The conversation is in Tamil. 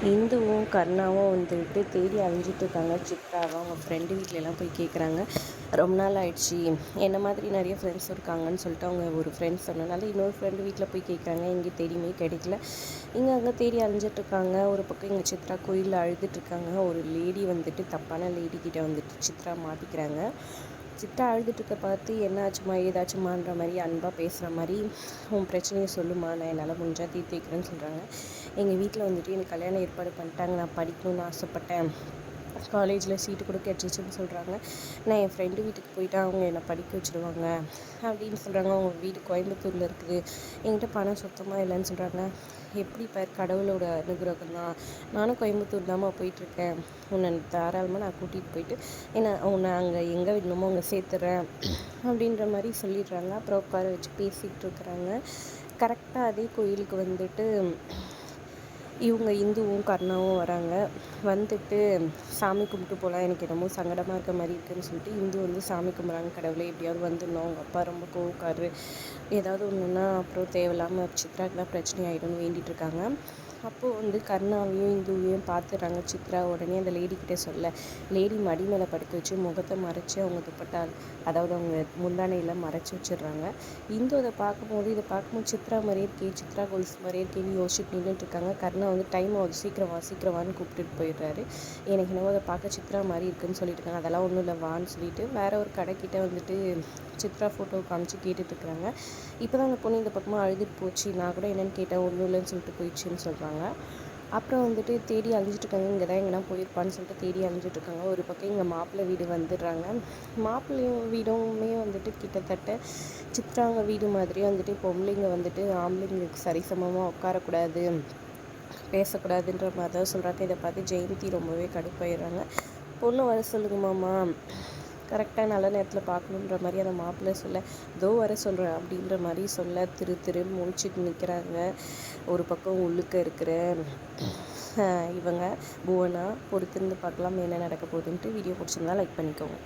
இந்துவும் கர்ணாவும் வந்துட்டு தேடி அலைஞ்சிட்ருக்காங்க சித்ராவை. அவங்க ஃப்ரெண்டு வீட்லலாம் போய் கேட்குறாங்க. ரொம்ப நாள் ஆயிடுச்சு, என்ன மாதிரி நிறைய ஃப்ரெண்ட்ஸ் இருக்காங்கன்னு சொல்லிட்டு அவங்க ஒரு ஃப்ரெண்ட்ஸ் சொன்னனால இன்னொரு ஃப்ரெண்டு வீட்டில் போய் கேட்குறாங்க. எங்கே தேடியுமே கிடைக்கல. அங்கே தேடி அலைஞ்சிட்ருக்காங்க. ஒரு பக்கம் இங்கே சித்ரா கோயிலில் அழுதுட்ருக்காங்க. ஒரு லேடி வந்துட்டு தப்பான லேடி கிட்டே வந்துட்டு சித்ரா மாட்டிக்கிறாங்க. சித்ரா அழுதுட்டுருக்க பார்த்து என்ன ஆச்சுமா ஏதாச்சுமான்ற மாதிரி அன்பாக பேசுகிற மாதிரி, உன் பிரச்சனையை சொல்லுமா, நான் என்னால் முடிஞ்சால் தீர்த்து வைக்கிறேன்னு சொல்கிறாங்க. எங்கள் வீட்டில் வந்துட்டு எனக்கு கல்யாணம் ஏற்பாடு பண்ணிட்டாங்க, நான் படிக்கணும்னு ஆசைப்பட்டேன், காலேஜில் சீட்டு கூட கிடச்சிச்சின்னு சொல்கிறாங்க. நான் என் ஃப்ரெண்டு வீட்டுக்கு போயிட்டா அவங்க என்னை படிக்க வச்சுருவாங்க அப்படின்னு சொல்கிறாங்க. அவங்க வீடு கோயம்புத்தூரில் இருக்குது, என்கிட்ட பணம் சுத்தமாக இல்லைன்னு சொல்கிறாங்க. எப்படி கடவுளோட அனுகிரகம் தான், நானும் கோயம்புத்தூர் தாம்மா போயிட்டுருக்கேன், உன்னை தாராளமாக நான் கூட்டிகிட்டு போயிட்டு உன்னை அங்கே எங்கே விடணுமோ அங்கே சேர்த்துறேன் அப்படின்ற மாதிரி சொல்லிடுறாங்க. அப்புறம் உட்கார வச்சு பேசிகிட்டு இருக்கிறாங்க. கரெக்டாக அதே கோயிலுக்கு வந்துட்டு இவங்க இந்துவும் கர்ணாவும் வராங்க. வந்துட்டு சாமி கும்பிட்டு போகலாம், எனக்கு என்னமோ சங்கடமாக இருக்க மாதிரி இருக்குதுன்னு சொல்லிட்டு இந்து வந்து சாமி கும்பிட்றாங்க. கடவுளே எப்படியாவது வந்துடணும், அவங்க அப்பா ரொம்ப கோவக்காரரு, ஏதாவது ஒன்றுன்னா அப்புறம் தேவையில்லாமல் சித்ராக்கெலாம் பிரச்சனை ஆகிடும்னு வேண்டிகிட்டு இருக்காங்க. அப்போது வந்து கர்ணாவையும் இந்துவையும் பார்த்துடுறாங்க சித்ரா. உடனே அந்த லேடிக்கிட்டே சொல்ல, லேடி மடி மேலே படுக்க வச்சு முகத்தை மறைச்சி அவங்க துப்பட்டா, அதாவது அவங்க முந்தானையில் மறைச்சி வச்சிடுறாங்க. இந்து இதை பார்க்கும்போது சித்ரா மாதிரியே இருக்கே, சித்ரா கோல்ஸ் மாதிரியே இருக்கேன்னு யோசிச்சுட்டு நின்றுட்டு இருக்காங்க. கர்ணா வந்து டைம் ஆகுது, சீக்கிரவான்னு கூப்பிட்டுட்டு போயிடுறாரு. எனக்கு என்னவோ அதை பார்க்க சித்ரா மாதிரி இருக்குன்னு சொல்லிட்டு இருக்காங்க. அதெல்லாம் ஒன்றும் இல்லை வான்னு சொல்லிட்டு வேற ஒரு கடைக்கிட்ட வந்துட்டு சித்ரா ஃபோட்டோ காமிச்சு கேட்டுட்ருக்குறாங்க. இப்போ தான் அந்த பொண்ணு இந்த பக்கமாக அழுதுட்டு போச்சு, நான் கூட என்னென்னு கேட்டேன், ஒன்றும் இல்லைன்னு சொல்லிட்டு போயிடுச்சுன்னு சொல்கிறாங்க. அப்புறம் வந்துட்டு தேடி அழிஞ்சிட்ருக்காங்க. இங்கே தான் எங்கன்னா போயிருப்பான்னு சொல்லிட்டு தேடி அழிஞ்சிட்ருக்காங்க. ஒரு பக்கம் இங்கே மாப்பிள்ளை வீடு வந்துடுறாங்க. மாப்பிள்ளையும் வீடுமே வந்துட்டு கிட்டத்தட்ட சித்ராங்க வீடு மாதிரியே வந்துட்டு பொம்பளைங்க வந்துட்டு ஆம்பளைங்களுக்கு சரிசமமாக உட்காரக்கூடாது, பேசக்கூடாதுன்ற மாதிரி தான் சொல்கிறாங்க. இதை பார்த்து ஜெயந்தி ரொம்பவே கடுப்பாயிடுறாங்க. பொண்ணு வர சொல்லுங்க மாமா, கரெக்டாக நல்ல நேரத்தில் பார்க்கணுன்ற மாதிரி அந்த மாப்பிள்ளை சொல்ல, இதோ வர சொல்கிறேன் அப்படின்ற மாதிரி சொல்ல திருன்னு முழிச்சிட்டு நிற்கிறாங்க. ஒரு பக்கம் உள்ளுக்க இருக்கிற இவங்க புவனா பொறுத்திருந்து பார்க்கலாம் என்ன நடக்க போகுதுன்ட்டு. வீடியோ பிடிச்சிருந்தா லைக் பண்ணிக்கோங்க.